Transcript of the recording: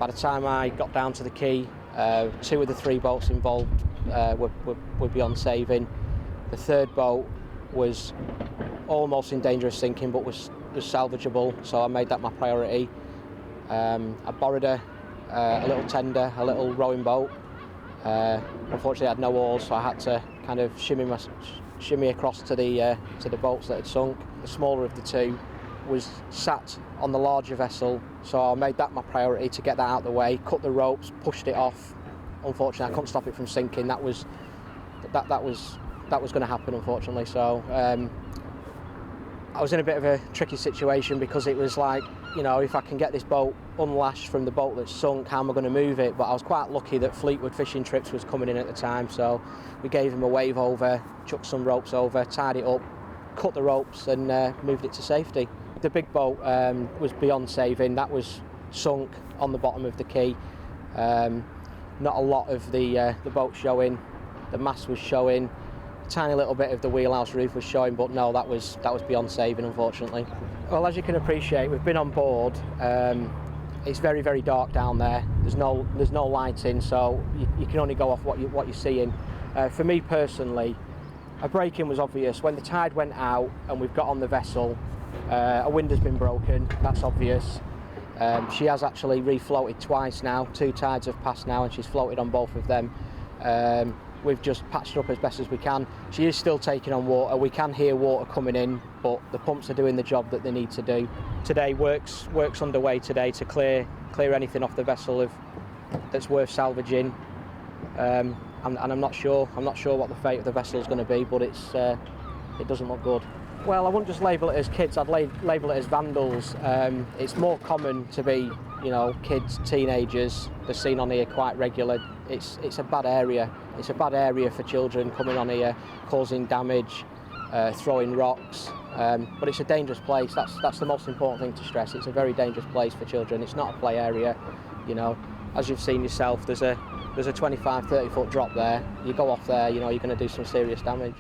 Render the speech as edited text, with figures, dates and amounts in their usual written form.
By the time I got down to the quay, 2 of the 3 boats involved were beyond saving. The 3rd boat was almost in danger of sinking, but was salvageable, so I made that my priority. I borrowed a little tender, a little rowing boat. Unfortunately I had no oars, so I had to kind of shimmy across to the boats that had sunk. The smaller of the 2 was sat on the larger vessel, so I made that my priority to get that out of the way, cut the ropes, pushed it off. Unfortunately I couldn't stop it from sinking. That was going to happen, unfortunately. So I was in a bit of a tricky situation, because it was like, you know, if I can get this boat unlashed from the boat that's sunk, how am I going to move it? But I was quite lucky that Fleetwood Fishing Trips was coming in at the time, so we gave him a wave over, chucked some ropes over, tied it up, cut the ropes and moved it to safety. The big boat was beyond saving. That was sunk on the bottom of the quay. Not a lot of the boat showing. The mast was showing. A tiny little bit of the wheelhouse roof was showing, but no, that was beyond saving, unfortunately. Well, as you can appreciate, we've been on board. It's very, very dark down there. There's no lighting, so you can only go off what you're seeing. For me personally, a break-in was obvious. When the tide went out and we've got on the vessel, a window has been broken. That's obvious. She has actually refloated twice now. 2 tides have passed now, and she's floated on both of them. We've just patched up as best as we can. She is still taking on water. We can hear water coming in, but the pumps are doing the job that they need to do. Today, work's underway today to clear anything off the vessel that's worth salvaging. And I'm not sure what the fate of the vessel is going to be, but it doesn't look good. Well, I wouldn't just label it as kids. I'd label it as vandals. It's more common to be, you know, kids, teenagers. They're seen on here quite regular. It's a bad area. It's a bad area for children coming on here, causing damage, throwing rocks. But it's a dangerous place. That's the most important thing to stress. It's a very dangerous place for children. It's not a play area. You know, as you've seen yourself, there's a 25-30 foot drop there. You go off there, you know, you're going to do some serious damage.